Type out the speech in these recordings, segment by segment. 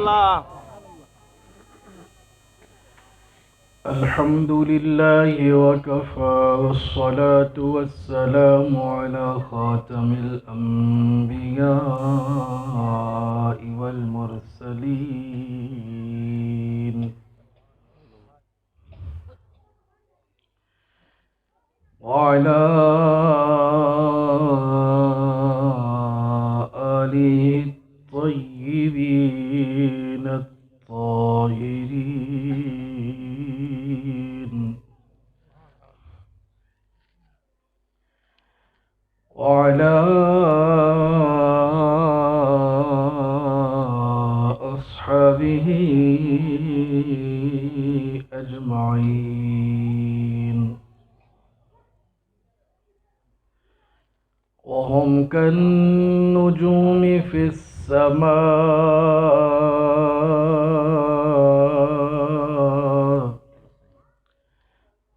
اللہ. الحمد لله وكفى والصلاة والسلام على خاتم الأنبياء والمرسلين وعلى آله الطيبين الطاهرين وعلى أصحابه أجمعين وهم كالنجوم في السماء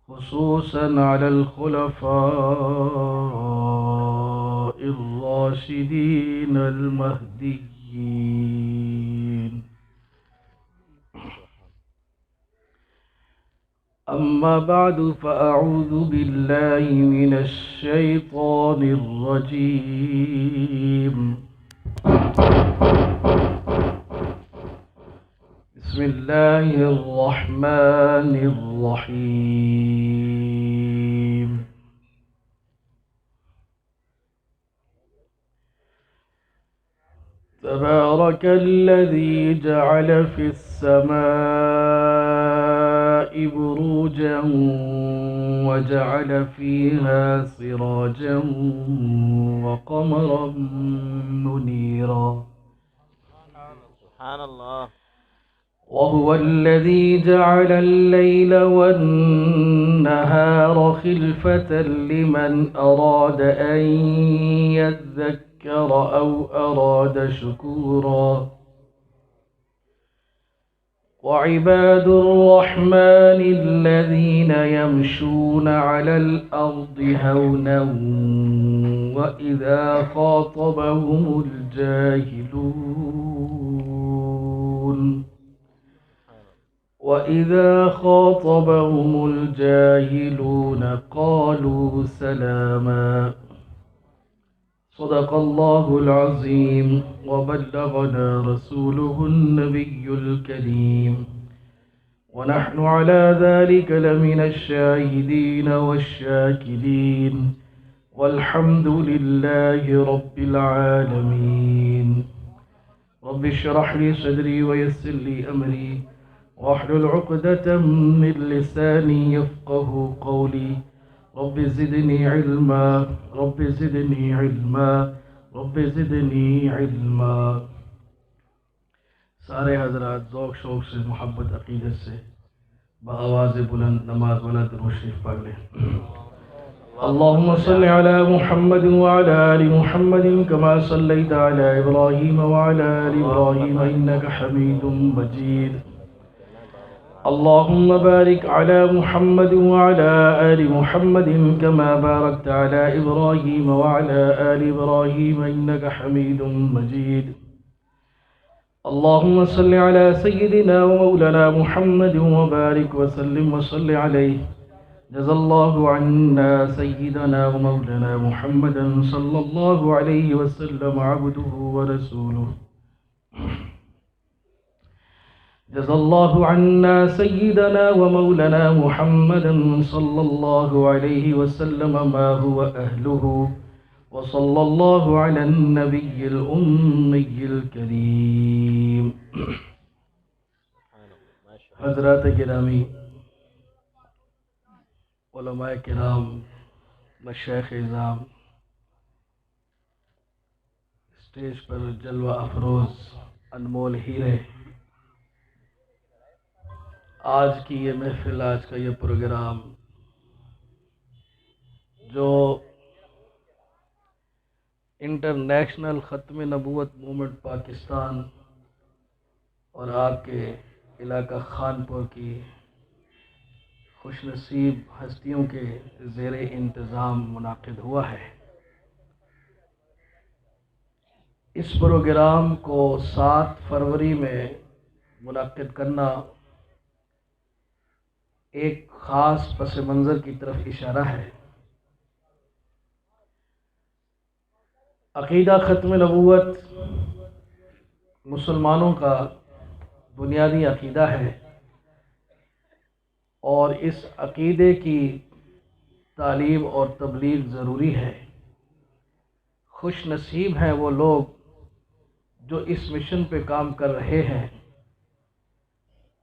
خصوصا على الخلفاء الراشدين المهديين. أما بعد فأعوذ بالله من الشيطان الرجيم. بسم الله الرحمن الرحيم. تبارك الذي جعل في السماء بروجا وجعل فيها سراجا وقمرا منيرا سبحان الله. وهو الذي جعل الليل والنهار خلفة لمن أراد أن يذكر أو أراد شكورا. وعباد الرحمن الذين يمشون على الأرض هونا وإذا خاطبهم الجاهلون قالوا سلاما. صدق الله العظيم وبلغنا رسوله النبي الكريم ونحن على ذلك لمن الشاهدين والشاكرين والحمد لله رب العالمين. رب اشرح لي صدري ويسر لي أمري واحلل عقدة من لساني يفقه قولي. رب زدني علما رب زدني علما رب زدنی علما. سارے حضرات ذوق شوق سے محبت عقیدت سے بآواز بلند نماز والا درود شریف پڑھ لیں. اللهم صل على محمد وعلى آل محمد كما صليت على إبراهيم وعلى آل إبراهيم إنك حميد مجيد. اللهم بارك على محمد وعلى آل محمد كما باركت على إبراهيم وعلى آل إبراهيم إنك حميد مجيد. اللهم صل على سيدنا ومولانا محمد وبارك وسلم وصل عليه. جزا الله عنا سيدنا ومولانا محمدا صلى الله عليه وسلم عبده ورسوله. جزا الله عنا سيدنا ومولانا محمدا صلى الله عليه وسلم ما هو أهله وصلى الله على النبي الأمي الكريم. حضرات گرامی، علماء کرام، مشائخ اعظام، اسٹیج پر جلوہ افروز انمول ہیرے، آج کی یہ محفل، آج کا یہ پروگرام جو انٹرنیشنل ختم نبوت موومنٹ پاکستان اور آپ کے علاقہ خانپور کی خوش نصیب ہستیوں کے زیر انتظام منعقد ہوا ہے. اس پروگرام کو 7 فروری میں منعقد کرنا ایک خاص پس منظر کی طرف اشارہ ہے۔ عقیدہ ختم نبوت مسلمانوں کا بنیادی عقیدہ ہے، اور اس عقیدے کی تعلیم اور تبلیغ ضروری ہے۔ خوش نصیب ہیں وہ لوگ جو اس مشن پہ کام کر رہے ہیں،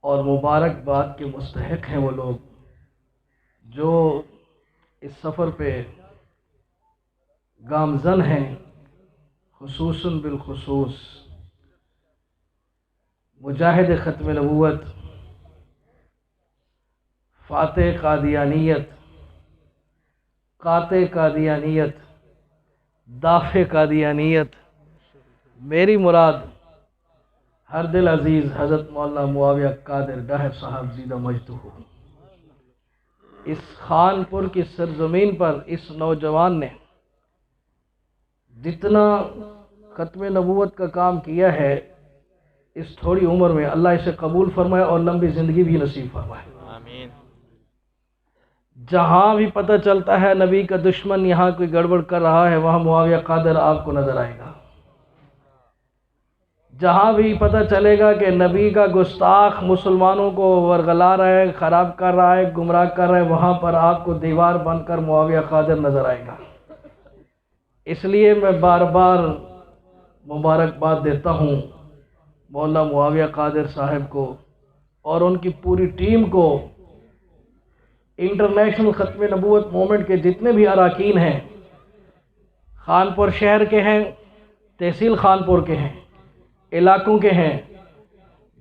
اور مبارکباد کے مستحق ہیں وہ لوگ جو اس سفر پہ گامزن ہیں، خصوصاً بالخصوص مجاہد ختم نبوت، فاتح قادیانیت، قاطع قادیانیت، دافع قادیانیت۔ میری مراد ہر دل عزیز حضرت مولانا معاویہ قادر ڈاہر صاحب زیدہ مجدہ۔ اس خانپور کی سرزمین پر اس نوجوان نے جتنا ختم نبوت کا کام کیا ہے، اس تھوڑی عمر میں اللہ اسے قبول فرمائے اور لمبی زندگی بھی نصیب فرمائے۔ آمین۔ جہاں بھی پتہ چلتا ہے نبی کا دشمن یہاں کوئی گڑبڑ کر رہا ہے، وہاں معاویہ قادر آپ کو نظر آئے گا۔ جہاں بھی پتہ چلے گا کہ نبی کا گستاخ مسلمانوں کو ورغلا رہا ہے، خراب کر رہا ہے، گمراہ کر رہا ہے، وہاں پر آپ کو دیوار بن کر معاویہ قادر نظر آئے گا۔ اس لیے میں بار بار مبارکباد دیتا ہوں مولانا معاویہ قادر صاحب کو اور ان کی پوری ٹیم کو۔ انٹرنیشنل ختم نبوت موومنٹ کے جتنے بھی اراکین ہیں، خانپور شہر کے ہیں، تحصیل خانپور کے ہیں، علاقوں کے ہیں،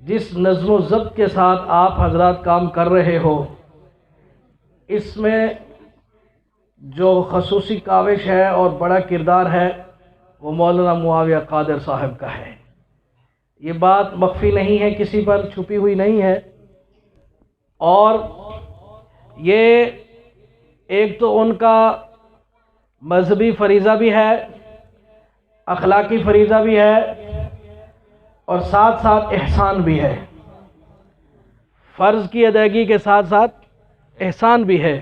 جس نظم و ضبط کے ساتھ آپ حضرات کام کر رہے ہو، اس میں جو خصوصی کاوش ہے اور بڑا کردار ہے وہ مولانا معاویہ قادر صاحب کا ہے۔ یہ بات مخفی نہیں ہے، کسی پر چھپی ہوئی نہیں ہے، اور یہ ایک تو ان کا مذہبی فریضہ بھی ہے، اخلاقی فریضہ بھی ہے، اور ساتھ ساتھ احسان بھی ہے۔ فرض کی ادائیگی کے ساتھ ساتھ احسان بھی ہے،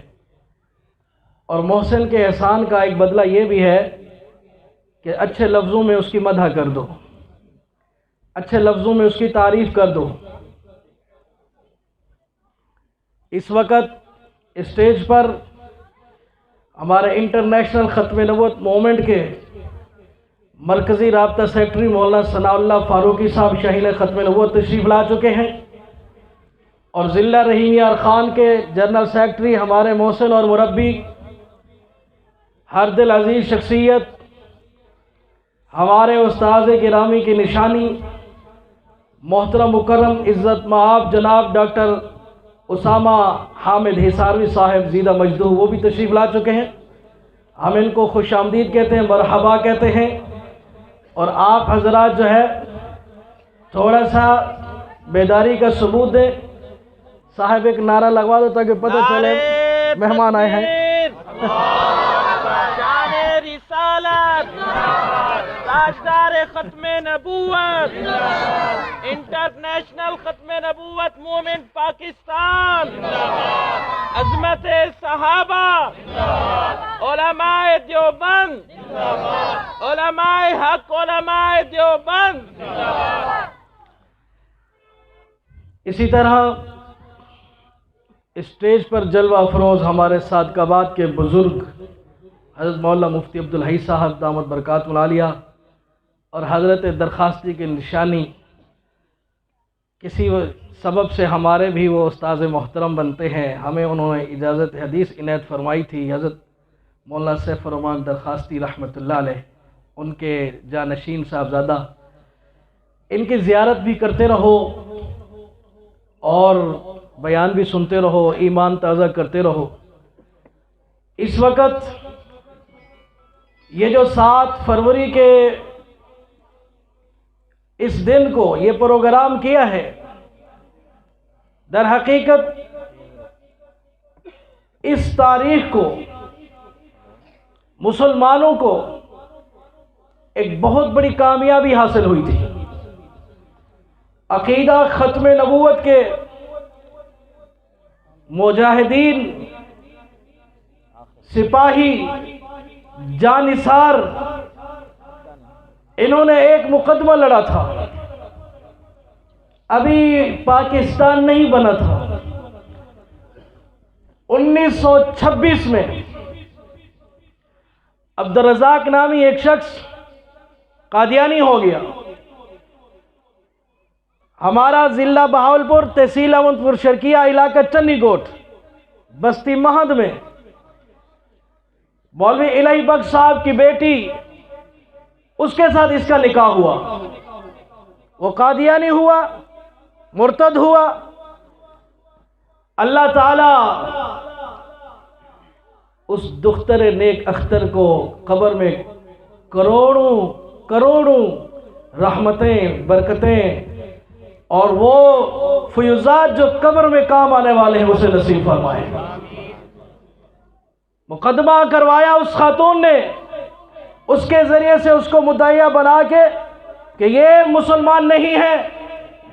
اور محسن کے احسان کا ایک بدلہ یہ بھی ہے کہ اچھے لفظوں میں اس کی مدح کر دو، اچھے لفظوں میں اس کی تعریف کر دو۔ اس وقت اسٹیج پر ہمارے انٹرنیشنل ختم نبوت موومنٹ کے مرکزی رابطہ سیکرٹری مولانا ثناء اللہ فاروقی صاحب شاہین ختم نبوت تشریف لا چکے ہیں، اور ضلع رحیم یار خان کے جنرل سیکرٹری ہمارے محسن اور مربی، ہر دل عزیز شخصیت، ہمارے استاذ گرامی کی نشانی، محترم مکرم عزت مآب جناب ڈاکٹر اسامہ حامد حصاروی صاحب زیدہ مجدہ، وہ بھی تشریف لا چکے ہیں۔ ہم ان کو خوش آمدید کہتے ہیں، مرحبا کہتے ہیں، اور آپ حضرات جو ہے تھوڑا سا بیداری کا ثبوت دیں۔ صاحب ایک نعرہ لگوا دو تاکہ پتہ چلے مہمان آئے ہیں۔ شان رسالت، تاجدار ختم نبوت، انٹرنیشنل ختم نبوت موومنٹ پاکستان، عظمت صحابہ، علماء دیوبند، علماء حق، علماء دیوبند۔ اسی طرح اسٹیج پر جلوہ افروز ہمارے صادقآباد کے بزرگ حضرت مولانا مفتی عبدالحی صاحب دامت برکاتہ العالیہ، اور حضرت درخواستی کی نشانی، کسی سبب سے ہمارے بھی وہ استاذ محترم بنتے ہیں۔ ہمیں انہوں نے اجازت حدیث عنایت فرمائی تھی، حضرت مولانا سیف الرحمن درخواستی رحمۃ اللہ علیہ، ان کے جانشین صاحبزادہ۔ ان کی زیارت بھی کرتے رہو اور بیان بھی سنتے رہو، ایمان تازہ کرتے رہو۔ اس وقت یہ جو 7 فروری کے اس دن کو یہ پروگرام کیا ہے، در حقیقت اس تاریخ کو مسلمانوں کو ایک بہت بڑی کامیابی حاصل ہوئی تھی۔ عقیدہ ختم نبوت کے مجاہدین، سپاہی، جانثار، انہوں نے ایک مقدمہ لڑا تھا، ابھی پاکستان نہیں بنا تھا۔ 1926 میں عبدالرزاق نامی ایک شخص قادیانی ہو گیا۔ ہمارا ضلع بہاولپور، تحصیل احمد پور شرقیہ، علاقہ چنی کوٹ، بستی مہد میں مولوی الہی بخش صاحب کی بیٹی، اس کے ساتھ اس کا نکاح ہوا۔ وہ قادیانی ہوا، مرتد ہوا۔ اللہ تعالی اس دختر نیک اختر کو قبر میں کروڑوں رحمتیں، برکتیں اور وہ فیوزات جو قبر میں کام آنے والے ہیں اسے نصیب فرمائے۔ مقدمہ کروایا اس خاتون نے، اس کے ذریعے سے اس کو مدعیہ بنا کے کہ یہ مسلمان نہیں ہے،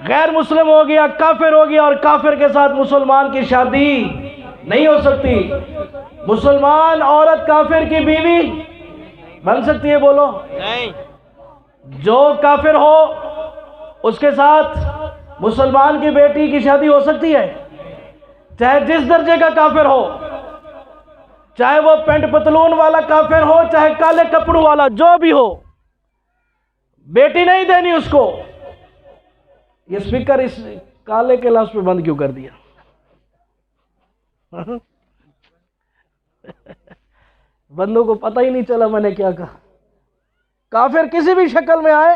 غیر مسلم ہو گیا، کافر ہو گیا، اور کافر کے ساتھ مسلمان کی شادی نہیں ہو سکتی۔ مسلمان عورت کافر کی بیوی بن سکتی ہے؟ بولو نہیں۔ جو کافر ہو اس کے ساتھ مسلمان کی بیٹی کی شادی ہو سکتی ہے؟ چاہے جس درجے کا کافر ہو، چاہے وہ پینٹ پتلون والا کافر ہو، چاہے کالے کپڑوں والا، جو بھی ہو، بیٹی نہیں دینی اس کو۔ یہ سپیکر اس کالے کے لفظ پہ بند کیوں کر دیا؟ بندوں کو پتہ ہی نہیں چلا میں نے کیا کہا۔ کافر کسی بھی شکل میں آئے،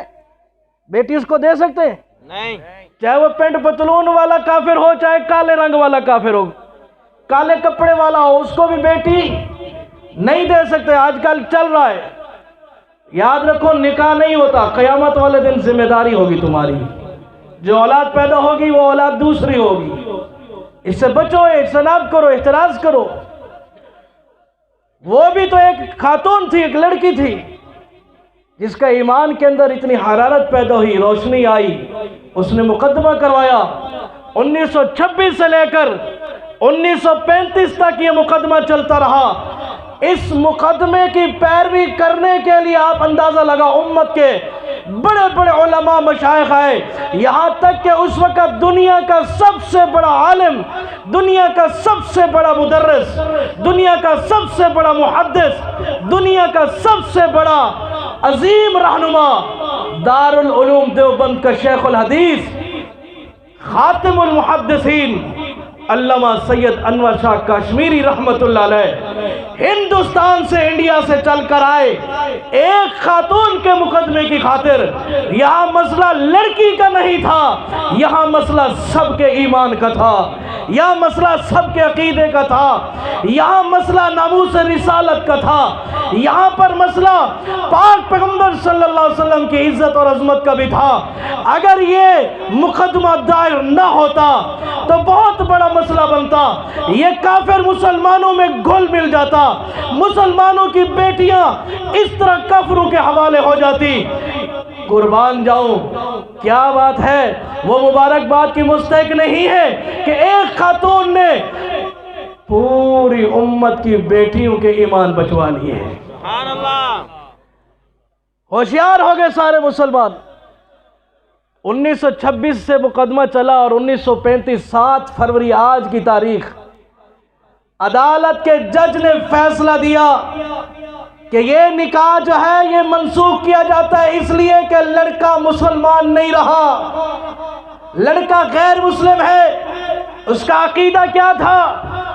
بیٹی اس کو دے سکتے ہیں؟ نہیں۔ چاہے وہ پینٹ پتلون والا کافر ہو، چاہے کالے رنگ والا کافر ہو، کالے کپڑے والا ہو، اس کو بھی بیٹی نہیں دے سکتے۔ آج کل چل رہا ہے، یاد رکھو نکاح نہیں ہوتا، قیامت والے دن ذمہ داری ہوگی تمہاری، جو اولاد پیدا ہوگی وہ اولاد دوسری ہوگی۔ اس سے بچو، اجتناب کرو، احتراز کرو۔ وہ بھی تو ایک خاتون تھی، ایک لڑکی تھی، جس کا ایمان کے اندر اتنی حرارت پیدا ہوئی، روشنی آئی، اس نے مقدمہ کروایا۔ 1926 سے لے کر 1935 تک یہ مقدمہ چلتا رہا۔ اس مقدمے کی پیروی کرنے کے لیے آپ اندازہ لگا امت کے بڑے بڑے علماء، مشائخ آئے، یہاں تک کہ اس وقت دنیا کا سب سے بڑا عالم، دنیا کا سب سے بڑا مدرس، دنیا کا سب سے بڑا محدث، دنیا کا سب سے بڑا عظیم رہنما، دارالعلوم دیوبند کا شیخ الحدیث، خاتم المحدثین، علامہ سید انور شاہ کشمیری رحمت اللہ علیہ، ہندوستان سے، انڈیا سے چل کر آئے ایک خاتون کے مقدمے کی خاطر۔ یہاں مسئلہ لڑکی کا نہیں تھا، یہاں مسئلہ سب کے ایمان کا تھا، یہاں مسئلہ سب کے عقیدے کا تھا، یہاں مسئلہ ناموس رسالت کا تھا، یہاں پر مسئلہ پاک پیغمبر صلی اللہ علیہ وسلم کی عزت اور عظمت کا بھی تھا۔ اگر یہ مقدمہ دائر نہ ہوتا تو بہت بڑا مسئلہ بنتا، یہ کافر مسلمانوں میں گھل مل جاتا، مسلمانوں کی بیٹیاں اس طرح کافروں کے حوالے ہو جاتی۔ قربان جاؤں، کیا بات ہے، وہ مبارک بات کی مستحق نہیں ہے کہ ایک خاتون نے پوری امت کی بیٹیوں کے ایمان بچوا لیے ہیں۔ سبحان اللہ۔ ہوشیار ہو گئے سارے مسلمان۔ 1926 سے مقدمہ چلا اور 1935 7 فروری آج کی تاریخ عدالت کے جج نے فیصلہ دیا کہ یہ نکاح جو ہے یہ منسوخ کیا جاتا ہے، اس لیے کہ لڑکا مسلمان نہیں رہا، لڑکا غیر مسلم ہے۔ اس کا عقیدہ کیا تھا؟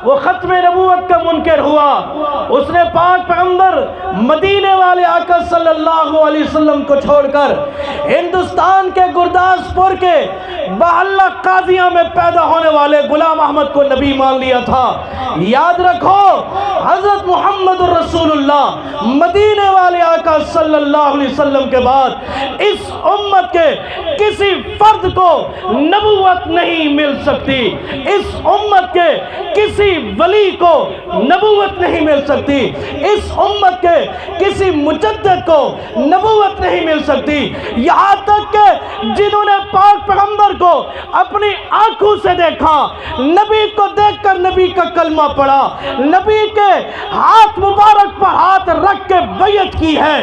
وہ ختم نبوت کا منکر ہوا، اس نے پاک پیغمبر مدینے والے آقا صلی اللہ علیہ وسلم کو چھوڑ کر ہندوستان کے گرداسپور کے بحلہ قاضیاں میں پیدا ہونے والے غلام احمد کو نبی مان لیا تھا۔ یاد رکھو، حضرت محمد الرسول اللہ مدینے والے آقا صلی اللہ علیہ وسلم کے بعد اس امت کے کسی فرد کو نبوت نہیں مل سکتی، اس امت کے کسی ولی کو نبوت نہیں مل سکتی، اس امت کے کسی مجدد کو نبوت نہیں مل سکتی، یہاں تک کہ جنہوں نے پاک پیغمبر کو اپنی آنکھوں سے دیکھا، نبی کو دیکھ کر نبی کا کلمہ پڑھا، نبی کے ہاتھ مبارک پر ہاتھ رکھ کے بیعت کی ہے،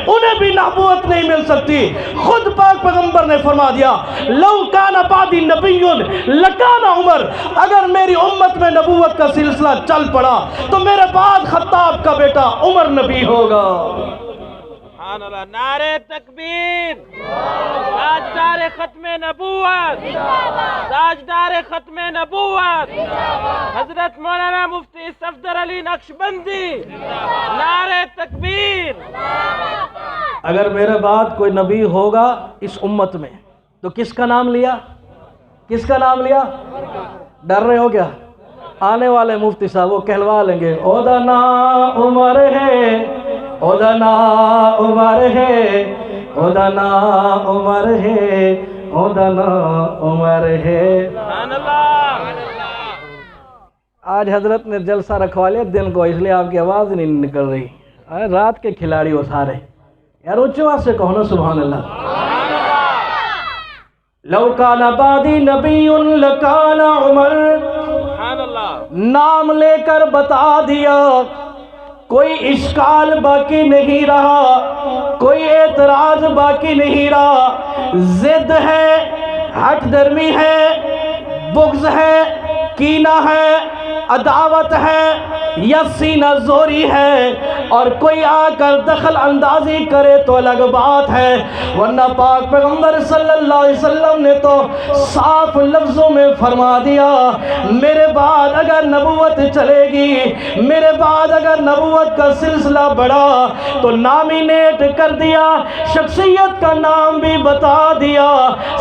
انہیں بھی نبوت نہیں مل سکتی۔ خود پاک پیغمبر نے فرما دیا لو کان بعدی نبی لکان عمر، اگر میری امت میں نبوت کا سلسلہ چل پڑا تو میرے بعد خطاب کا بیٹا عمر نبی ہوگا۔ سبحان اللہ، نعرہ تکبیر، تاجدار ختم نبوت، تاجدار ختم نبوت حضرت مولانا مفتی صفدر علی نقشبندی، نعرہ تکبیر۔ اگر میرے بعد کوئی نبی ہوگا اس امت میں تو کس کا نام لیا؟ کس کا نام لیا؟ ڈر رہے ہو کیا؟ آنے والے مفتی صاحب وہ کہلوا لیں گے او دا نا عمر ہے، او دا نا عمر ہے، او دا نا عمر ہے، او دا نا عمر ہے۔ سبحان اللہ۔ آج حضرت نے جلسہ رکھوا لیا دن کو، اس لیے آپ کی آواز نہیں نکل رہی۔ رات کے کھلاڑی ہو سارے، یار اونچی آواز سے کہو نا سبحان اللہ۔ لو کان بعدی نبی لکان عمر، سبحان اللہ۔ نام لے کر بتا دیا، کوئی اشکال باقی نہیں رہا، کوئی اعتراض باقی نہیں رہا۔ ضد ہے، ہٹ درمی ہے، بغض ہے، کینہ ہے، عداوت ہے یا سینہ زوری ہے، اور کوئی آ کر دخل اندازی کرے تو الگ بات ہے، ورنہ پاک پیغمبر صلی اللہ علیہ وسلم نے تو صاف لفظوں میں فرما دیا میرے بعد اگر نبوت چلے گی، میرے بعد اگر نبوت کا سلسلہ بڑھا تو نامینیٹ کر دیا، شخصیت کا نام بھی بتا دیا۔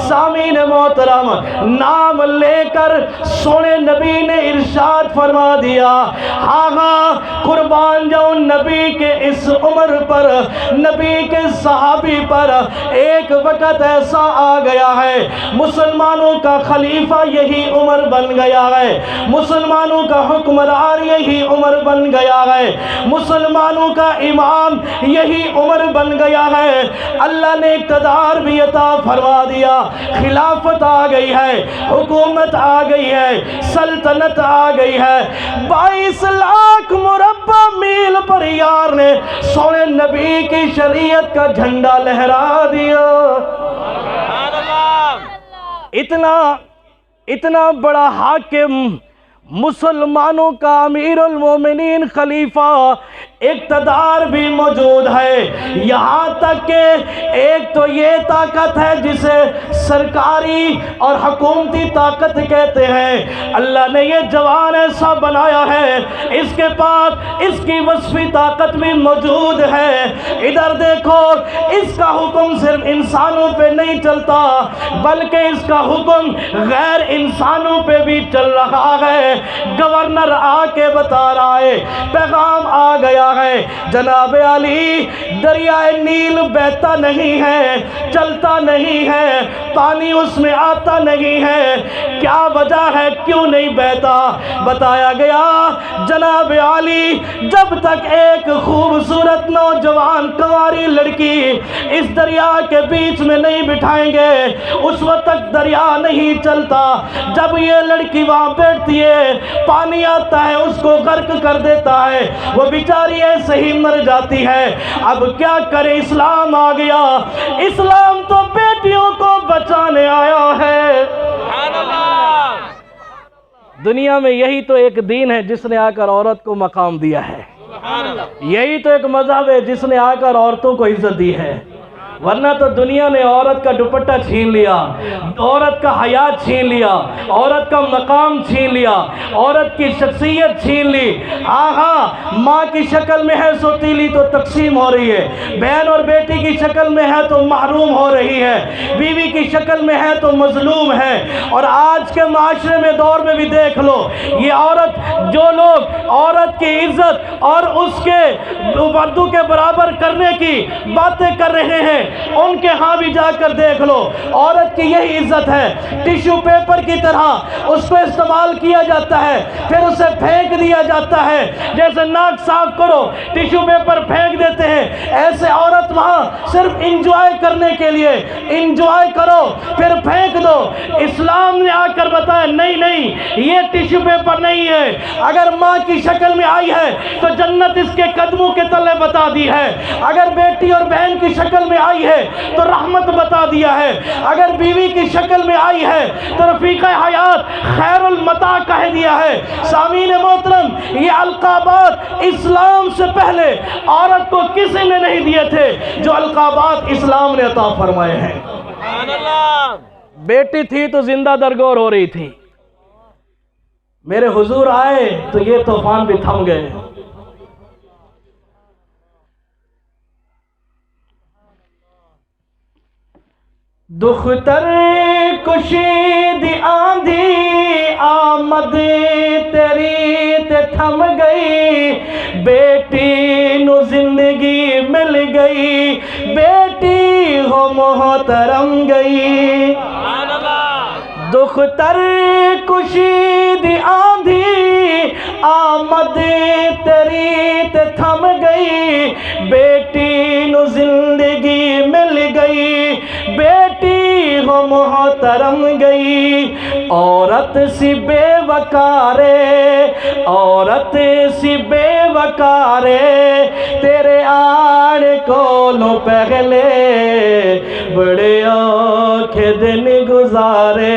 سامعین محترم، نام لے کر سونے نبی نے ارشاد فرما دیا ہاں ہاں قربان جاؤں نبی کے اس عمر پر، نبی کے صحابی پر ایک وقت ایسا آ گیا ہے مسلمانوں کا خلیفہ یہی عمر بن گیا ہے، مسلمانوں کا حکمران یہی عمر بن گیا ہے، مسلمانوں کا امام یہی عمر بن گیا ہے۔ اللہ نے اقتدار بھی عطا فرما دیا، خلافت آ گئی ہے، حکومت آ گئی ہے، سلطنت آ گئی ہے۔ 22 لاکھ مربع میل پر یار نے سونے نبی کی شریعت کا جھنڈا لہرا دیا۔ اتنا بڑا حاکم، مسلمانوں کا امیر المومنین خلیفہ، اقتدار بھی موجود ہے، یہاں تک کہ ایک تو یہ طاقت ہے جسے سرکاری اور حکومتی طاقت کہتے ہیں، اللہ نے یہ جوان ایسا بنایا ہے، اس کے پاس اس کی وصفی طاقت بھی موجود ہے۔ ادھر دیکھو، اس کا حکم صرف انسانوں پہ نہیں چلتا بلکہ اس کا حکم غیر انسانوں پہ بھی چل رہا ہے۔ گورنر آ کے بتا رہا ہے، پیغام آ گیا ہے، جناب علی دریائے نیل بہتا نہیں ہے، چلتا نہیں ہے، پانی اس میں آتا نہیں ہے، کیا وجہ ہے کیوں نہیں بہتا؟ بتایا گیا جناب علی جب تک ایک خوبصورت نوجوان کنواری لڑکی اس دریا کے بیچ میں نہیں بٹھائیں گے اس وقت تک دریا نہیں چلتا۔ جب یہ لڑکی وہاں بیٹھتی ہے پانی آتا ہے اس کو غرق کر دیتا ہے، وہ بیچاری ایسے ہی مر جاتی ہے۔ اب کیا کرے، اسلام آ گیا، اسلام تو بیٹیوں کو بچانے آیا ہے۔ سبحان اللہ۔ دنیا میں یہی تو ایک دین ہے جس نے آ کر عورت کو مقام دیا ہے، سبحان اللہ۔ یہی تو ایک مذہب ہے جس نے آ کر عورتوں کو عزت دی ہے، ورنہ تو دنیا نے عورت کا دوپٹہ چھین لیا، عورت کا حیا چھین لیا، عورت کا مقام چھین لیا، عورت کی شخصیت چھین لی۔ ہاں ماں کی شکل میں ہے سو تیلی تو تقسیم ہو رہی ہے، بہن اور بیٹی کی شکل میں ہے تو محروم ہو رہی ہے، بیوی کی شکل میں ہے تو مظلوم ہے۔ اور آج کے معاشرے میں دور میں بھی دیکھ لو، یہ عورت، جو لوگ عورت کی عزت اور اس کے مردوں کے برابر کرنے کی باتیں کر رہے ہیں، ان کے ہاں بھی جا کر دیکھ لو، عورت کی یہی عزت ہے، ٹیشو پیپر کی طرح اس کو استعمال کیا جاتا ہے، پھر اسے پھینک دیا جاتا ہے، جیسے ناک صاف کرو ٹیشو پیپر پھینک دیتے ہیں، ایسے عورت وہاں صرف انجوائے کرنے کے لیے، انجوائے کرو پھر پھینک دو۔ اسلام نے آ کر بتایا نہیں نہیں، یہ ٹیشو پیپر نہیں ہے، اگر ماں کی شکل میں آئی ہے تو جنت اس کے قدموں کے تلے بتا دی ہے، اگر بیٹی اور بہن کی شکل میں آئی ہے تو رحمت بتا دیا ہے، اگر بیوی کی شکل میں آئی ہے تو رفیق حیات خیر المتاع کہہ دیا ہے۔ سامعین محترم، یہ القابات اسلام سے پہلے عورت کو کسی نے نہیں دیے تھے جو القابات اسلام نے عطا فرمائے ہیں۔ سبحان اللہ۔ بیٹی تھی تو زندہ درگور ہو رہی تھی، میرے حضور آئے تو یہ طوفان بھی تھم گئے۔ دختر کشید آندھی آمد تیری تے تھم گئی، بیٹی نو زندگی مل گئی، بیٹی ہو محترم گئی۔ سبحان اللہ۔ دختر کشید آندھی آمد تیری تے تھم گئی، بیٹی نو زندگی مل گئی، بیٹی ہو محترم گئی۔ عورت سی بے وقارے، عورت سی بے وقارے، تیرے آڑ کولوں پہلے بڑے اوکھے دن گزارے،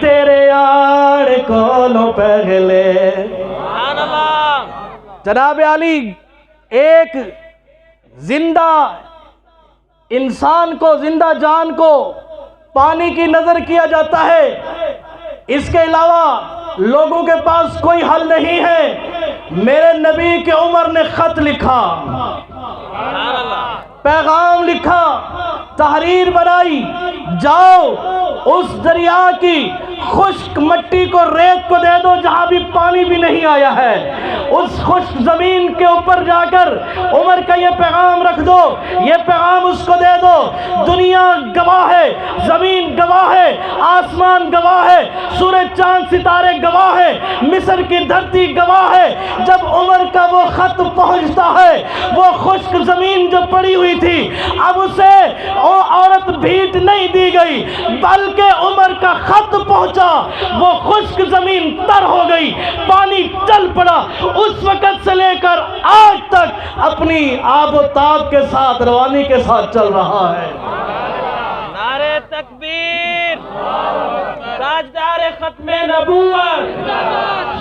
تیرے آڑ کولوں پہلے۔ سبحان اللہ۔ جناب علی، ایک زندہ انسان کو، زندہ جان کو پانی کی نظر کیا جاتا ہے، اس کے علاوہ لوگوں کے پاس کوئی حل نہیں ہے۔ میرے نبی کے عمر نے خط لکھا، سبحان اللہ۔ پیغام لکھا، تحریر بنائی، جاؤ اس دریا کی خشک مٹی کو، ریت کو دے دو جہاں بھی پانی بھی نہیں آیا ہے، اس خشک زمین کے اوپر جا کر عمر کا یہ پیغام رکھ دو، یہ پیغام اس کو دے دو۔ دنیا گواہ ہے، زمین گواہ ہے، آسمان گواہ ہے، سورج چاند ستارے گواہ ہے، مصر کی دھرتی گواہ ہے۔ جب عمر کا وہ خط پہنچتا ہے، وہ خشک زمین جو پڑی ہوئی تھی، اب اسے عورت بھیٹ نہیں دی گئی، بلکہ عمر کا خط پہنچا، وہ خشک زمین تر ہو گئی، پانی چل پڑا، اس وقت سے لے کر آج تک اپنی آب و تاب کے ساتھ، روانی کے ساتھ چل رہا ہے۔ نعرہ تکبیر، تاجدار ختم نبوت،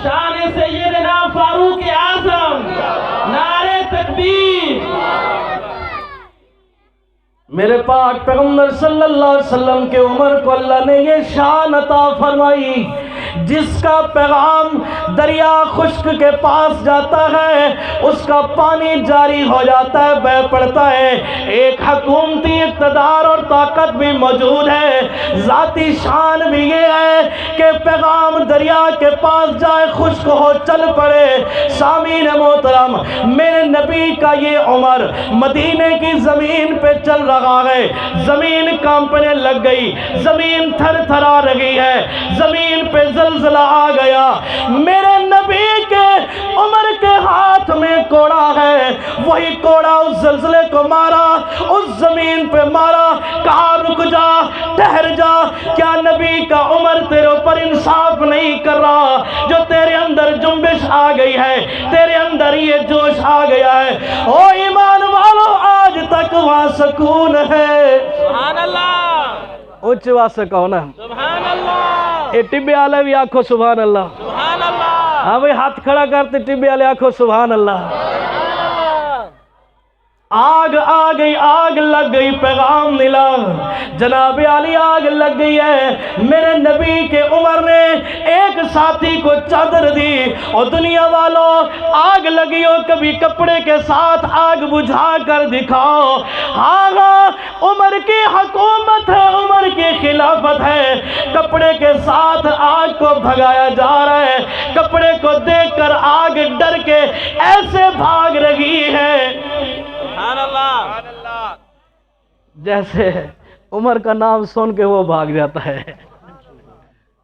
شان سیدنا فاروق اعظم، نعرہ تکبیر۔ میرے پاک پیغمبر صلی اللہ علیہ وسلم کے عمر کو اللہ نے یہ شان عطا فرمائی، جس کا پیغام دریا خشک کے پاس جاتا ہے، اس کا پانی جاری ہو جاتا ہے، بہہ پڑتا ہے۔ ایک حکومتی اقتدار اور طاقت بھی موجود ہے، ذاتی شان بھی یہ ہے کہ پیغام دریا کے پاس جائے، خشک ہو، چل پڑے۔ سامعین محترم، میرے نبی کا یہ عمر مدینے کی زمین پہ چل رہا ہے، زمین کانپنے لگ گئی، زمین تھر تھرا رہی ہے، زمین پہ زلزلہ آ گیا۔ میرے نبی کے عمر کے ہاتھ میں کوڑا ہے، وہی کوڑا اس زلزلے کو مارا، اس زمین پہ مارا، کہا رک جا، ٹھہر جا، کیا نبی کا عمر تیرے اوپر انصاف نہیں کر رہا؟ جو تیرے اندر جنبش آ گئی ہے، تیرے اندر یہ جوش آ گیا ہے، او ایمان والو، آج تک وہاں سکون ہے۔ سبحان اللہ۔ اونچے واسطے کہو نا، سبحان اللہ۔ اے ٹبے والے بھی آکھو سبحان اللہ۔ سبحان اللہ۔ ہاں بھئی ہاتھ کھڑا کرتے ٹبے والے آکھو سبحان اللہ۔ آگ آ گئی، آگ لگ گئی، پیغام ملا، جناب علی آگ لگ گئی ہے۔ میرے نبی کے عمر نے ایک ساتھی کو چادر دی، اور دنیا والوں آگ لگی ہو کبھی کپڑے کے ساتھ آگ بجھا کر دکھاؤ۔ ہاں عمر کی حکومت ہے، عمر کی خلافت ہے، کپڑے کے ساتھ آگ کو بھگایا جا رہا ہے، کپڑے کو دیکھ کر آگ ڈر کے ایسے بھاگ رہی ہے۔ سبحان اللہ۔ جیسے عمر کا نام سن کے وہ بھاگ جاتا ہے.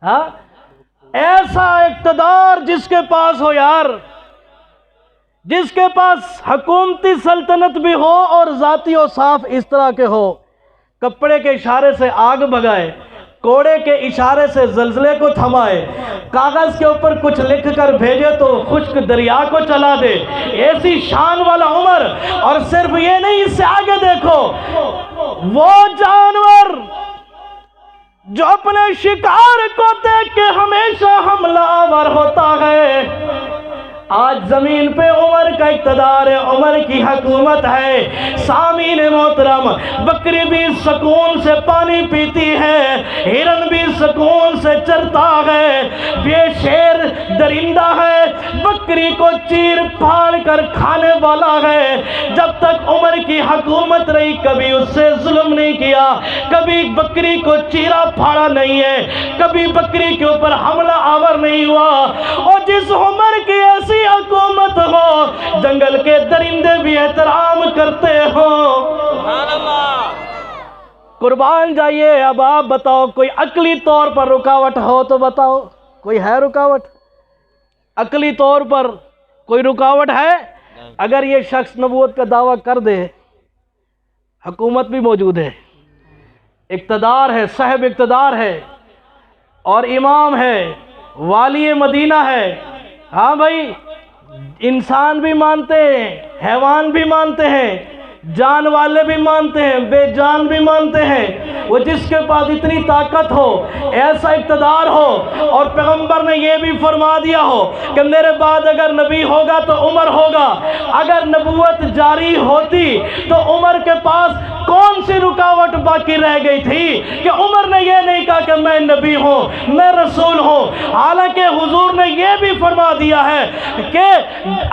ہاں ایسا اقتدار جس کے پاس ہو یار، جس کے پاس حکومتی سلطنت بھی ہو اور ذاتی اوصاف اس طرح کے ہو، کپڑے کے اشارے سے آگ بھگائے، کوڑے کے اشارے سے زلزلے کو تھمائے، کاغذ کے اوپر کچھ لکھ کر بھیجے تو خشک دریا کو چلا دے، ایسی شان والا عمر. اور صرف یہ نہیں، اس سے آگے دیکھو، وہ جانور جو اپنے شکار کو دیکھ کے ہمیشہ حملہ آور ہوتا ہے، آج زمین پہ عمر کا اقتدار ہے، عمر کی حکومت ہے. سامعین محترم، بکری بھی سکون سے پانی پیتی ہے، ہرن بھی سکون سے چرتا ہے، یہ شیر درندہ ہے، بکری کو چیر پھاڑ کر کھانے والا ہے. جب تک عمر کی حکومت رہی کبھی اس سے ظلم نہیں کیا، کبھی بکری کو چیرا پھاڑا نہیں ہے، کبھی بکری کے اوپر حملہ آور نہیں ہوا. اور جس عمر کی ایسی حکومت ہو، جنگل کے درندے بھی احترام کرتے ہو. سبحان اللہ. قربان جائیے. اب آپ بتاؤ، کوئی عقلی طور پر رکاوٹ ہو تو بتاؤ، کوئی ہے رکاوٹ؟ عقلی طور پر کوئی رکاوٹ ہے؟ اگر یہ شخص نبوت کا دعویٰ کر دے، حکومت بھی موجود ہے، اقتدار ہے، صاحب اقتدار ہے، اور امام ہے، والی مدینہ ہے، ہاں بھائی، انسان بھی مانتے ہیں، حیوان بھی مانتے ہیں، جان والے بھی مانتے ہیں، بے جان بھی مانتے ہیں. وہ جس کے پاس اتنی طاقت ہو، ایسا اقتدار ہو، اور پیغمبر نے یہ بھی فرما دیا ہو کہ میرے بعد اگر نبی ہوگا تو عمر ہوگا. اگر نبوت جاری ہوتی تو عمر کے پاس کون سی رکاوٹ باقی رہ گئی تھی کہ عمر نے یہ نہیں کہا کہ میں نبی ہوں، میں رسول ہوں. حالانکہ حضور نے یہ بھی فرما دیا ہے کہ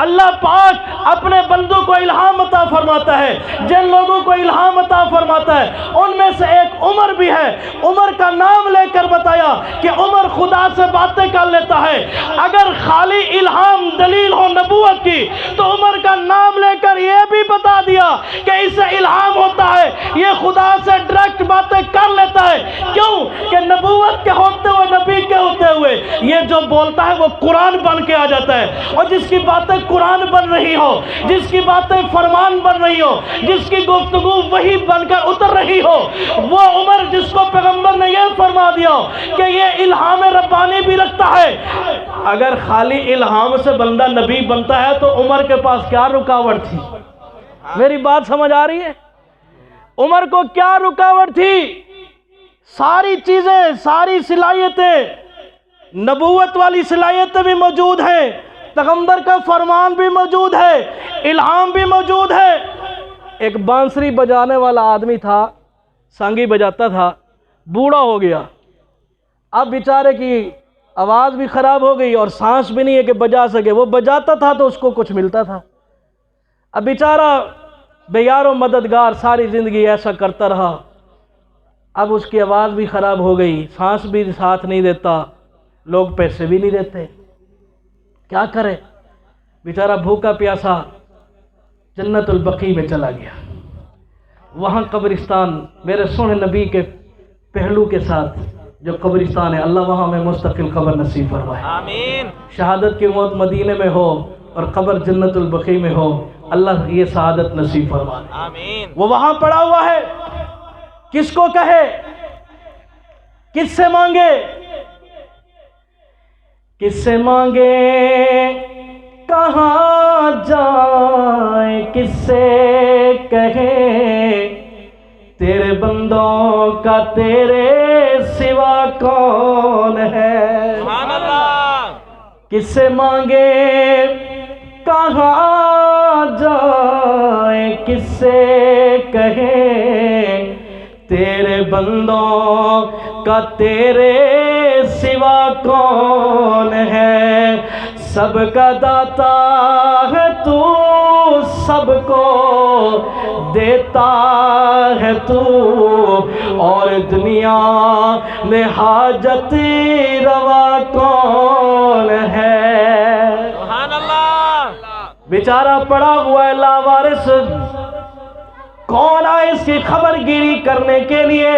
اللہ پاک اپنے بندوں کو الہام عطا فرماتا ہے. جن لوگوں کو الہام عطا فرماتا ہے ان میں سے ایک عمر بھی ہے. عمر کا نام لے کر بتایا کہ عمر خدا سے باتیں کر لیتا ہے. اگر خالی الہام دلیل ہو نبوت کی تو عمر کا نام لے کر یہ بھی بتا دیا کہ اسے الہام ہوتا ہے، یہ خدا سے ڈائریکٹ باتیں کر لیتا ہے. کیوں کہ نبوت کے ہوتے ہوئے، نبی کے ہوتے ہوئے یہ جو بولتا ہے وہ قرآن بن کے آ جاتا ہے. اور جس کی باتیں قرآن بن رہی ہو، جس کی باتیں فرمان بن رہی ہو، جس کی گفتگو وہی بن کر اتر رہی ہو، وہ عمر جس کو پیغمبر نے یہ فرما دیا کہ یہ الہام ربانی بھی رکھتا ہے. اگر خالی الہام سے بندہ نبی بنتا ہے تو عمر کے پاس کیا رکاوٹ تھی؟ میری بات سمجھ آ رہی ہے؟ عمر کو کیا رکاوٹ تھی؟ ساری چیزیں، ساری صلاحیتیں، نبوت والی صلاحیتیں بھی موجود ہیں، پیغمبر کا فرمان بھی موجود ہے، الہام بھی موجود ہے. ایک بانسری بجانے والا آدمی تھا، سانگی بجاتا تھا، بوڑھا ہو گیا. اب بیچارے کی آواز بھی خراب ہو گئی اور سانس بھی نہیں ہے کہ بجا سکے. وہ بجاتا تھا تو اس کو کچھ ملتا تھا. اب بیچارہ بے یار و مددگار ساری زندگی ایسا کرتا رہا. اب اس کی آواز بھی خراب ہو گئی، سانس بھی ساتھ نہیں دیتا، لوگ پیسے بھی نہیں دیتے. کیا کرے؟ بیچارہ بھوکا پیاسا جنت البقیع میں چلا گیا. وہاں قبرستان، میرے سونے نبی کے پہلو کے ساتھ جو قبرستان ہے، اللہ وہاں میں مستقل قبر نصیب فرمائے. آمین. شہادت کی موت مدینے میں ہو اور قبر جنت البقیع میں ہو، اللہ یہ سعادت نصیب فرمائے. آمین. وہ وہاں پڑا ہوا ہے. کس کو کہے؟ کس سے مانگے؟ کس سے مانگے؟ کہاں جائیں؟ کس سے کہیں؟ تیرے بندوں کا تیرے سوا کون ہے؟ سبحان اللہ. کس سے مانگے؟ کہاں جائیں؟ کس سے کہیں؟ تیرے بندوں کا تیرے سوا کون ہے؟ سب کا داتا ہے تو، سب کو دیتا ہے تو، اور دنیا میں حاجت روا کون ہے؟ سبحان اللہ. بیچارہ پڑا ہوا ہے لاوارث، کون آئے اس کی خبر گیری کرنے کے لیے؟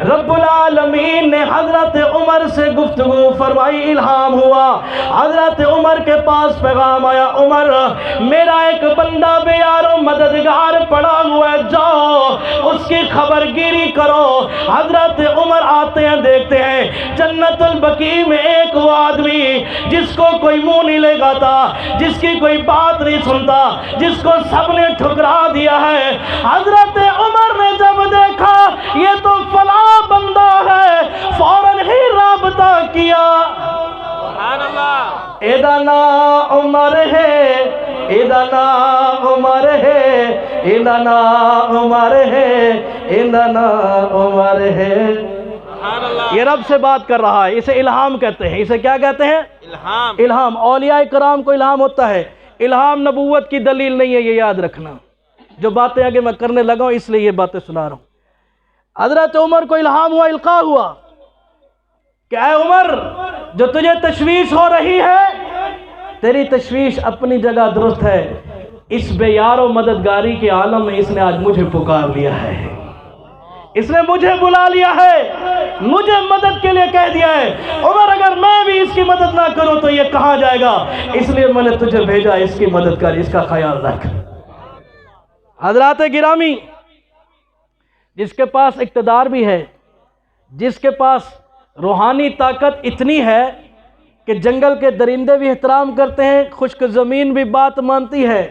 رب العالمین نے حضرت عمر سے گفتگو فرمائی، الہام ہوا، حضرت عمر کے پاس پیغام آیا، عمر میرا ایک بندہ بے یار و مددگار پڑا ہوا ہے، جاؤ اس کی خبر گیری کرو۔ حضرت عمر آتے ہیں، دیکھتے ہیں جنت البقیع میں ایک وہ آدمی جس کو کوئی منہ نہیں لگاتا، جس کی کوئی بات نہیں سنتا، جس کو سب نے ٹھکرا دیا ہے۔ حضرت عمر نے جب دیکھا یہ تو فلاں بندہ ہے، فوراً ہی رابطہ کیا، سبحان اللہ، ادنا عمر ہے، ادنا عمر ہے، ادنا عمر ہے، ادنا عمر ہے۔ سبحان اللہ، یہ رب سے بات کر رہا ہے، اسے الہام کہتے ہیں۔ اسے کیا کہتے ہیں؟ الہام۔ الہام۔ اولیاء کرام کو الہام ہوتا ہے، الہام نبوت کی دلیل نہیں ہے، یہ یاد رکھنا۔ جو باتیں آگے میں کرنے لگا ہوں اس لیے یہ باتیں سنا رہا ہوں۔ حضرت عمر کو الہام ہوا، القاء ہوا کہ اے عمر، جو تجھے تشویش ہو رہی ہے، تیری تشویش اپنی جگہ درست ہے، اس بے یار و مددگاری کے عالم میں اس نے آج مجھے پکار لیا ہے، اس نے مجھے بلا لیا ہے، مجھے مدد کے لیے کہہ دیا ہے۔ عمر اگر میں بھی اس کی مدد نہ کروں تو یہ کہاں جائے گا، اس لیے میں نے تجھے بھیجا، اس کی مدد کر، اس کا خیال رکھ۔ حضرات گرامی، جس کے پاس اقتدار بھی ہے، جس کے پاس روحانی طاقت اتنی ہے کہ جنگل کے درندے بھی احترام کرتے ہیں، خشک زمین بھی بات مانتی ہے،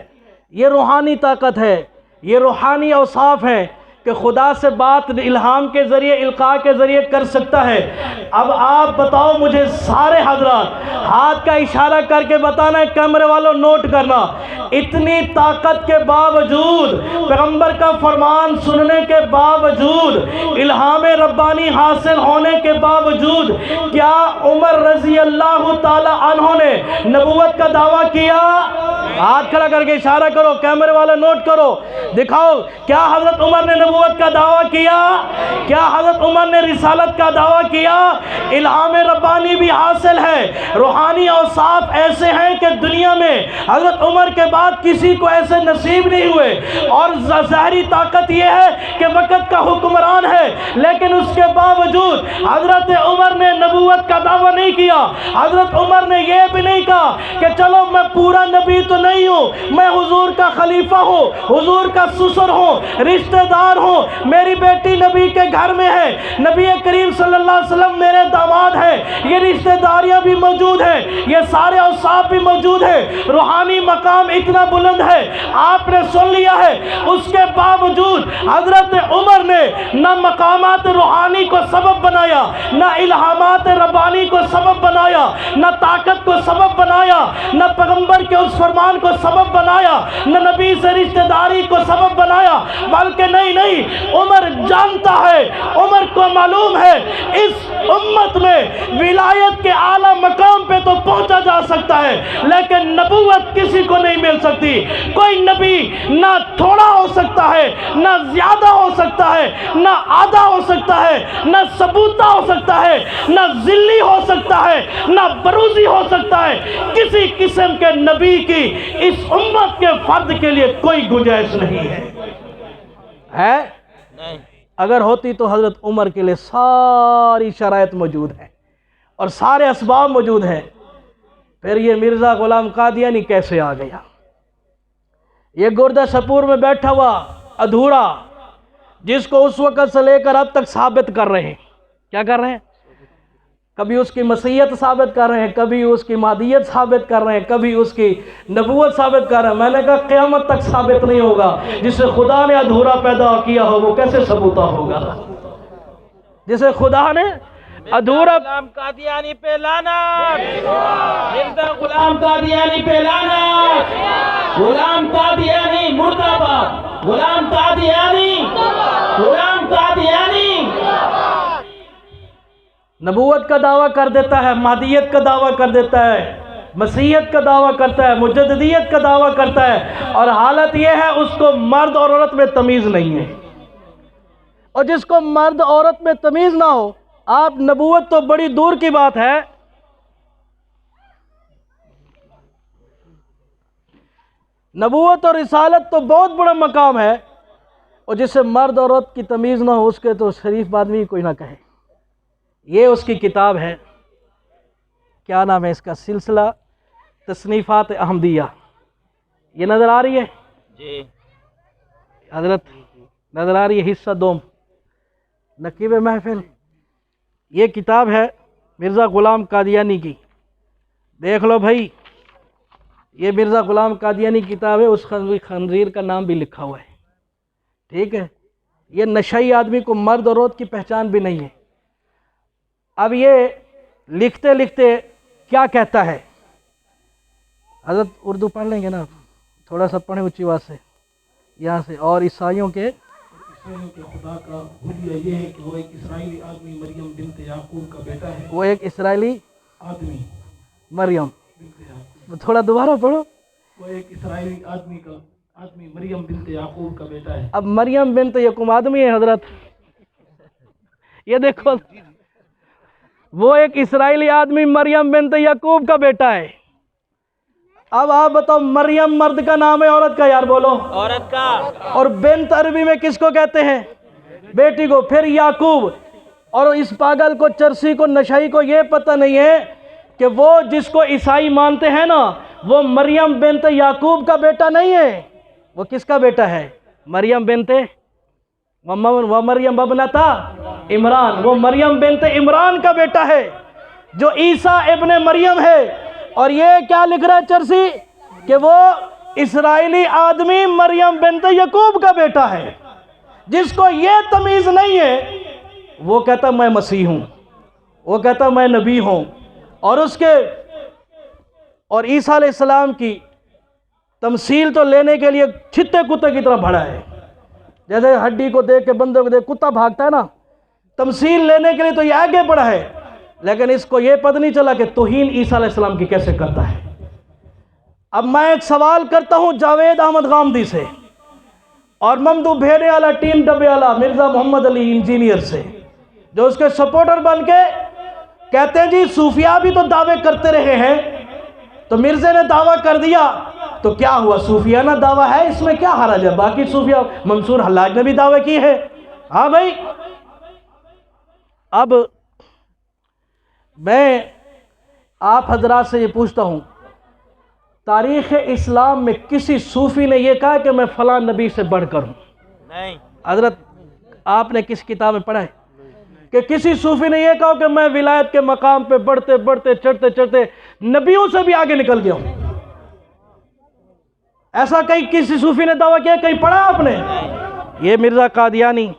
یہ روحانی طاقت ہے، یہ روحانی اوصاف ہیں کہ خدا سے بات الہام کے ذریعے، القاء کے ذریعے کر سکتا ہے۔ اب آپ بتاؤ مجھے سارے حضرات، ہاتھ کا اشارہ کر کے بتانا ہے، کیمرے والوں نوٹ کرنا، اتنی طاقت کے باوجود، پیغمبر کا فرمان سننے کے باوجود، الہام ربانی حاصل ہونے کے باوجود، کیا عمر رضی اللہ تعالی عنہ نے نبوت کا دعویٰ کیا؟ ہاتھ کھڑا کر کے اشارہ کرو، کیمرے والے نوٹ کرو، دکھاؤ، کیا حضرت عمر نے نبوت کا دعویٰ کیا؟ کیا حضرت عمر نے رسالت کا دعویٰ کیا؟ الہام ربانی بھی حاصل ہے، روحانی اوصاف ایسے ہیں کہ دنیا میں حضرت عمر کے بعد کسی کو ایسے نصیب نہیں ہوئے، اور ظاہری طاقت یہ ہے کہ وقت کا حکمران ہے، لیکن اس کے باوجود حضرت عمر نے نبوت کا دعویٰ نہیں کیا۔ حضرت عمر نے یہ بھی نہیں کہا کہ چلو میں پورا نبی تو نہیں ہوں، میں حضور کا خلیفہ ہوں، حضور کا سسر ہوں، رشتہ دار ہوں، میری بیٹی نبی کے گھر میں ہے، نبی کریم صلی اللہ علیہ وسلم میرے داماد ہیں، یہ رشتہ داریاں بھی موجود ہیں، یہ سارے اوصاف بھی موجود ہیں، روحانی مقام اتنا بلند ہے، آپ نے سن لیا ہے۔ اس کے باوجود حضرت عمر نے نہ مقامات روحانی کو سبب بنایا، نہ الہامات ربانی کو سبب بنایا، نہ طاقت کو سبب بنایا، نہ پیغمبر کے اس فرمان کو سبب بنایا، نہ نبی سے رشتہ داری کو سبب بنایا، بلکہ نہیں، عمر جانتا ہے، عمر کو معلوم ہے اس امت میں ولایت کے اعلیٰ مقام پہ تو پہنچا جا سکتا ہے، لیکن نبوت کسی کو نہیں مل سکتی۔ کوئی نبی نہ تھوڑا ہو سکتا ہے، نہ زیادہ ہو سکتا ہے، نہ آدھا ہو سکتا ہے، نہ ثبوتہ ہو سکتا ہے، نہ ذلی ہو سکتا ہے، نہ بروزی ہو سکتا ہے۔ کسی قسم کے نبی کی اس امت کے فرد کے لیے کوئی گنجائش نہیں ہے۔ نہیں، اگر ہوتی تو حضرت عمر کے لیے ساری شرائط موجود ہیں اور سارے اسباب موجود ہیں، پھر یہ مرزا غلام قادیانی کیسے آ گیا؟ یہ گردہ شپور میں بیٹھا ہوا ادھورا، جس کو اس وقت سے لے کر اب تک ثابت کر رہے ہیں، کیا کر رہے ہیں؟ کبھی اس کی مسیحیت ثابت کر رہے ہیں، کبھی اس کی مادیت ثابت کر رہے ہیں، کبھی اس کی نبوت ثابت کر رہے ہیں۔ میں نے کہا قیامت تک ثابت نہیں ہوگا۔ جسے خدا نے ادھورا پیدا کیا ہو وہ کیسے ثبوتہ ہوگا؟ جسے خدا نے ادھورا، غلام قادیانی پہ لعنت، مرزا غلام قادیانی پہ لعنت، غلام قادیانی مرد آباد، غلام قادیانی، غلام قادیانی۔ نبوت کا دعویٰ کر دیتا ہے، مہدیت کا دعویٰ کر دیتا ہے، مسیحیت کا دعویٰ کرتا ہے، مجددیت کا دعویٰ کرتا ہے، اور حالت یہ ہے اس کو مرد اور عورت میں تمیز نہیں ہے۔ اور جس کو مرد عورت میں تمیز نہ ہو، آپ نبوت تو بڑی دور کی بات ہے، نبوت اور رسالت تو بہت بڑا مقام ہے، اور جسے مرد اور عورت کی تمیز نہ ہو اس کے تو شریف آدمی کوئی نہ کہے۔ یہ اس کی کتاب ہے، کیا نام ہے اس کا؟ سلسلہ تصنیفات احمدیہ۔ یہ نظر آ رہی ہے جی حضرت؟ نظر آ رہی ہے؟ حصہ دوم، نقیب محفل۔ یہ کتاب ہے مرزا غلام قادیانی کی، دیکھ لو بھائی، یہ مرزا غلام قادیانی کی کتاب ہے، اس خنزیر کا نام بھی لکھا ہوا ہے، ٹھیک ہے؟ یہ نشئی آدمی کو مرد اور عورت کی پہچان بھی نہیں ہے۔ اب یہ لکھتے لکھتے کیا کہتا ہے حضرت؟ اردو پڑھ لیں گے نا؟ تھوڑا سا پڑھیں اونچی آواز سے یہاں سے۔ اور عیسائیوں کے خدا کا حلیہ یہ ہے کہ وہ ایک اسرائیلی آدمی مریم بنت یعقوب کا بیٹا ہے۔ وہ ایک اسرائیلی آدمی مریم، بنت یعقوب، تھوڑا دوبارہ پڑھو۔ وہ ایک اسرائیلی آدمی مریم بنت یعقوب کا بیٹا ہے۔ اب مریم بنت یعقوب آدمی ہے حضرت؟ یہ دیکھو، وہ ایک اسرائیلی آدمی مریم بنت یعقوب کا بیٹا ہے۔ اب آپ بتاؤ، مریم مرد کا نام ہے، عورت کا؟ یار بولو۔ عورت کا۔ اور بنت عربی میں کس کو کہتے ہیں؟ بیٹی کو۔ پھر یعقوب، اور اس پاگل کو، چرسی کو، نشئی کو یہ پتہ نہیں ہے کہ وہ جس کو عیسائی مانتے ہیں نا، وہ مریم بنت یعقوب کا بیٹا نہیں ہے۔ وہ کس کا بیٹا ہے؟ مریم بنت مریم ابنتا عمران، وہ مریم بنت عمران کا بیٹا ہے جو عیسیٰ ابن مریم ہے۔ اور یہ کیا لکھ رہا ہے چرسی؟ کہ وہ اسرائیلی آدمی مریم بنت یعقوب کا بیٹا ہے۔ جس کو یہ تمیز نہیں ہے وہ کہتا میں مسیح ہوں، وہ کہتا میں نبی ہوں، اور اس کے اور عیسیٰ علیہ السلام کی تمثیل تو لینے کے لیے چھتے کتے کی طرح بھڑا ہے۔ جیسے ہڈی کو دیکھ کے بندے کو دیکھ کتا بھاگتا ہے نا، تمثیل لینے کے لیے تو یہ آگے بڑھا ہے، لیکن اس کو یہ پتہ نہیں چلا کہ توہین عیسیٰ علیہ السلام کی کیسے کرتا ہے۔ اب میں ایک سوال کرتا ہوں جاوید احمد غامدی سے اور ممدو بھیڑے والا ٹیم ڈبے والا مرزا محمد علی انجینئر سے، جو اس کے سپورٹر بن کے کہتے ہیں جی صوفیاء بھی تو دعوے کرتے رہے ہیں، تو مرزے نے دعویٰ کر دیا تو کیا ہوا؟ صوفیانہ دعویٰ ہے، اس میں کیا حرج ہے؟ باقی صوفیاء، منصور حلاج نے بھی دعوے کی ہے۔ ہاں بھائی، اب میں آپ حضرات سے یہ پوچھتا ہوں، تاریخ اسلام میں کسی صوفی نے یہ کہا کہ میں فلاں نبی سے بڑھ کر ہوں؟ نہیں۔ حضرت آپ نے کس کتاب میں پڑھا ہے کہ کسی صوفی نے یہ کہا کہ میں ولایت کے مقام پہ بڑھتے بڑھتے چڑھتے چڑھتے نبیوں سے بھی آگے نکل گیا ہوں؟ ایسا کہیں کسی صوفی نے دعویٰ کیا؟ کہیں پڑھا آپ نے؟ یہ مرزا قادیانی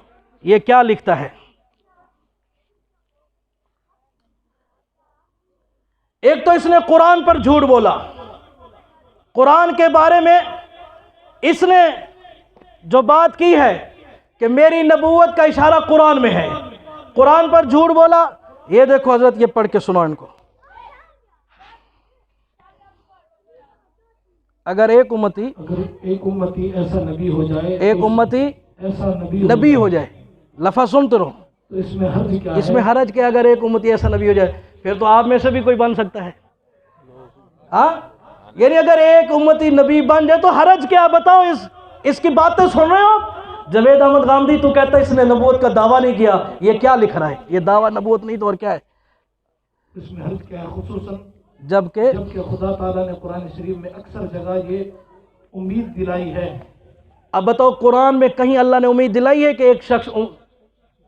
یہ کیا لکھتا ہے؟ ایک تو اس نے قرآن پر جھوٹ بولا، قرآن کے بارے میں اس نے جو بات کی ہے کہ میری نبوت کا اشارہ قرآن میں ہے، قرآن پر جھوٹ بولا۔ یہ دیکھو حضرت، یہ پڑھ کے سنو ان کو۔ اگر ایک امتی ایسا نبی ہو جائے، ایک امتی ایسا نبی ہو جائے، لفظ سنتے رہو، تو اس میں حرج کیا ہے؟ اس میں حرج کہ اگر ایک امتی ایسا نبی ہو جائے، پھر تو آپ میں سے بھی کوئی بن سکتا ہے۔ ہاں، یعنی اگر ایک امتی نبی بن جائے تو حرج کیا؟ بتاؤ، اس کی باتیں سن رہے ہو آپ؟ جاوید احمد غامدی تو کہتا ہے اس نے نبوت کا دعویٰ نہیں کیا، یہ کیا لکھ رہا ہے؟ یہ دعویٰ نبوت نہیں تو اور کیا ہے؟ اس میں حرج کیا ہے؟ خصوصاً جبکہ خدا تعالیٰ نے قرآن شریف میں اکثر جگہ یہ امید دلائی ہے۔ اب بتاؤ، قرآن میں کہیں اللہ نے امید دلائی ہے کہ ایک شخص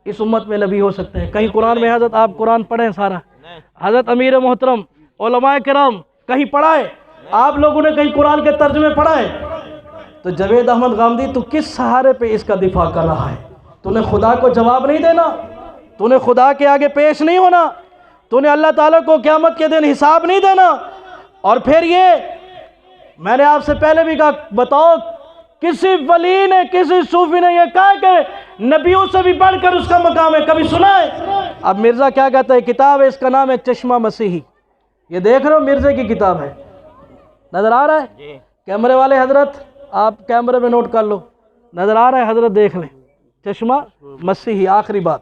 اس امت میں نبی ہو سکتے ہیں؟ کہیں قرآن میں؟ حضرت آپ قرآن پڑھیں سارا، حضرت امیر محترم علماء کرام کہیں پڑھا ہے؟ آپ لوگوں نے کہیں قرآن کے ترجمے پڑھا ہے؟ تو جاوید احمد غامدی تو کس سہارے پہ اس کا دفاع کر رہا ہے؟ تو نے خدا کو جواب نہیں دینا، تو نے خدا کے آگے پیش نہیں ہونا، تو نے اللہ تعالیٰ کو قیامت کے دن حساب نہیں دینا۔ اور پھر یہ میں نے آپ سے پہلے بھی کہا، بتاؤ کسی ولی نے، کسی صوفی نے یہ کہا کہ نبیوں سے بھی بڑھ کر اس کا مقام ہے؟ کبھی سنا ہے؟ اب مرزا کیا کہتا ہے؟ کتاب ہے، اس کا نام ہے چشمہ مسیحی۔ یہ دیکھ رہے ہو، مرزے کی کتاب ہے، نظر آ رہا ہے؟ کیمرے والے حضرت آپ کیمرے میں نوٹ کر لو، نظر آ رہا ہے حضرت؟ دیکھ لیں، چشمہ مسیحی۔ آخری بات،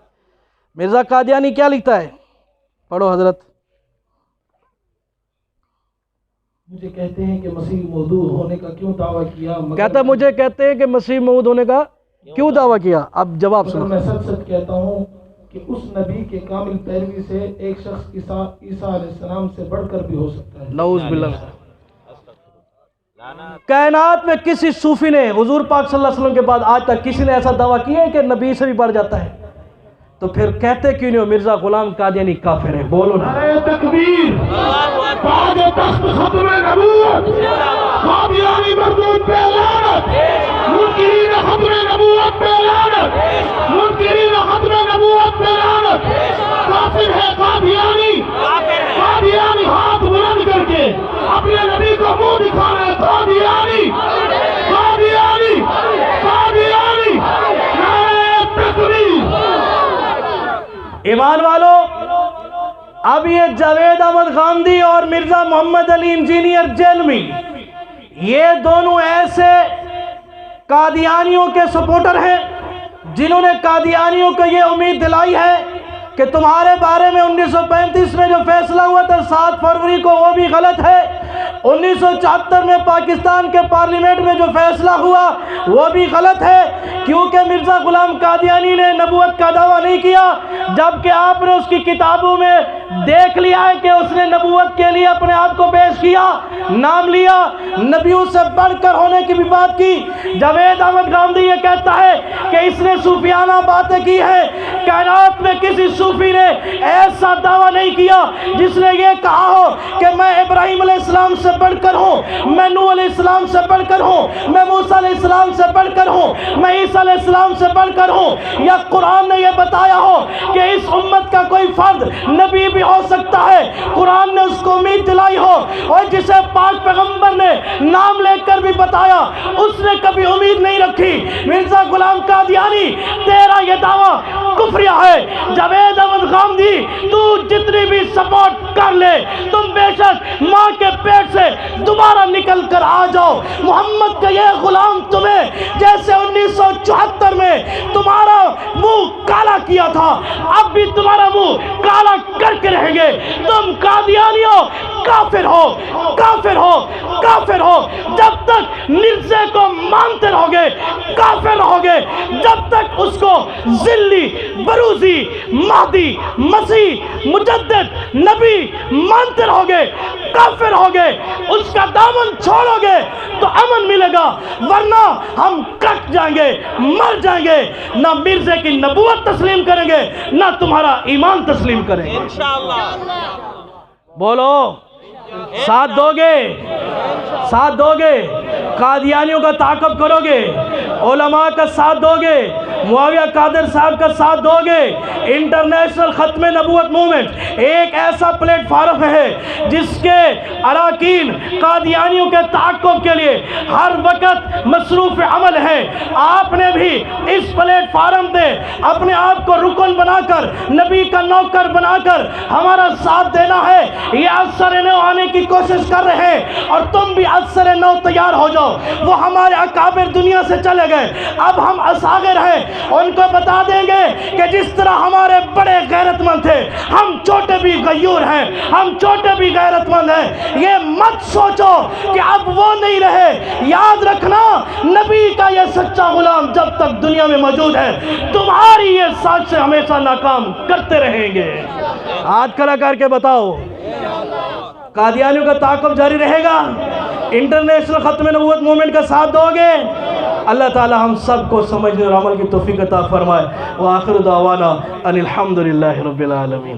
مرزا قادیانی کیا لکھتا ہے؟ پڑھو حضرت۔ مجھے کہتے ہیں کہ مسیح موعود ہونے کا کیوں دعویٰ کیا؟ کہتا ہے مجھے کہتے ہیں کہ مسیح موعود ہونے کا کیوں دعویٰ کیا؟ اب جواب مگر سنو. میں سچ سچ کہتا ہوں کہ اس نبی کے کامل پیروی سے ایک شخص عیسیٰ علیہ السلام سے بڑھ کر بھی ہو سکتا ہے. نعوذ باللہ. کائنات میں کسی صوفی نے حضور پاک صلی اللہ علیہ وسلم کے بعد آج تک کسی نے ایسا دعویٰ کیا ہے کہ نبی سے بھی بڑھ جاتا ہے؟ تو پھر کہتے کیوں نہیں ہو مرزا غلام قادیانی کافر ہے؟ بولو نا. نعرہ تکبیر، تاج و تخت ختم نبوت، قادیانی مردود پہ لعنت، منکرین ختم نبوت پہ لعنت، منکرین ختم نبوت پہ لعنت. کافر ہے قادیانی، قادیانی ہاتھ بلند کر کے اپنے نبی کو منہ دکھانا ہے. قادیانی، قادیانی، قادیانی. نعرہ تکبیر. ایمان والو، اب یہ جاوید احمد غامدی اور مرزا محمد علی انجینئر جیلمی، یہ دونوں ایسے قادیانیوں کے سپورٹر ہیں جنہوں نے قادیانیوں کو یہ امید دلائی ہے کہ تمہارے بارے میں 1935 میں جو فیصلہ ہوا تھا 7 فروری کو وہ بھی غلط ہے. 1974 میں پاکستان کے پارلیمنٹ میں جو فیصلہ ہوا وہ بھی غلط ہے، کیونکہ مرزا غلام قادیانی نے نبوت کا دعویٰ نہیں کیا، جبکہ آپ نے اس کی کتابوں میں دیکھ لیا ہے کہ اس نے نبوت کے لیے اپنے آپ کو پیش کیا، نام لیا، نبیوں سے بڑھ کر ہونے کی بھی بات کی. جاوید احمد غامدی یہ کہتا ہے کہ اس نے صوفیانہ باتیں کی ہیں. کائنات میں کسی صوفی نے ایسا دعویٰ نہیں کیا جس نے یہ کہا ہو کہ میں ابراہیم علیہ السلام سے بڑھ کر ہوں، میں نوح علیہ السلام سے بڑھ کر ہوں، میں موسیٰ علیہ السلام سے بڑھ کر ہوں، میں عیسیٰ علیہ السلام سے بڑھ کر ہوں. یا قرآن نے یہ بتایا ہو کہ اس امت کا کوئی فرد نبی بھی ہو سکتا ہے، قرآن نے اس کو امید دلائی ہو، اور جسے پاک پیغمبر نے نام لے کر بھی بتایا اس نے کبھی امید نہیں رکھی. مرزا غلام قادیانی، تیرا یہ دعویٰ کفریہ ہے. جاوید احمد غامدی، تو جتنی بھی سپورٹ کر لے، تم بے شک ماں کے پیٹ سے دوبارہ نکل کر آ جاؤ. محمد کا یہ غلام تمہیں جیسے 1974 میں تمہارا منہ کالا کیا تھا، اب بھی تمہارا منہ کالا کر کے رہیں گے. تم قادیانیوں کافر ہو، کافر ہو، کافر ہو. جب تک مرزے کو مانتے رہو گے کافر رہو گے، جب تک اس کو ذلی، بروزی، مہدی، مسیح، مجدد، نبی مانتے رہو گے کافر رہو گے. اس کا دامن چھوڑو گے تو امن ملے گا، ورنہ ہم کٹ جائیں گے، مر جائیں گے. نہ مرزے کی نبوت تسلیم کریں گے، نہ تمہارا ایمان تسلیم کریں گے. بولو، ساتھ دو گے؟ ساتھ دو گے؟ قادیانیوں کا تعاقب کرو گے؟ علماء کا ساتھ دو گے؟ معاویہ قادر صاحب کا ساتھ دو گے؟ انٹرنیشنل ختم نبوت موومنٹ ایک ایسا پلیٹ فارم ہے جس کے اراکین قادیانیوں کے تعاقب کے لیے ہر وقت مصروف عمل ہے. آپ نے بھی اس پلیٹ فارم پہ اپنے آپ کو رکن بنا کر، نبی کا نوکر بنا کر ہمارا ساتھ دینا ہے. یہ اثر نو آنے کی کوشش کر رہے ہیں اور تم بھی اثر نو تیار ہو جاؤ. وہ ہمارے اکابر دنیا سے چلے گئے، اب ہم اصاغر ہیں. ان کو بتا دیں گے کہ جس طرح ہمارے بڑے غیرت مند تھے، ہم چھوٹے بھی غیور ہیں، ہم چھوٹے بھی غیرت مند ہیں. یہ مت سوچو کہ اب وہ نہیں رہے. یاد رکھنا، نبی کا یہ سچا غلام جب تک دنیا میں موجود ہے تمہاری یہ سازشیں ہمیشہ ناکام کرتے رہیں گے. ہاتھ کھڑا کر کے بتاؤ، قادیانیوں کا تعاقب جاری رہے گا؟ انٹرنیشنل ختم نبوت موومنٹ کا ساتھ دو گے؟ اللہ تعالی ہم سب کو سمجھنے اور عمل کی توفیق عطا فرمائے. وآخر دعوانا ان الحمدللہ رب العالمین.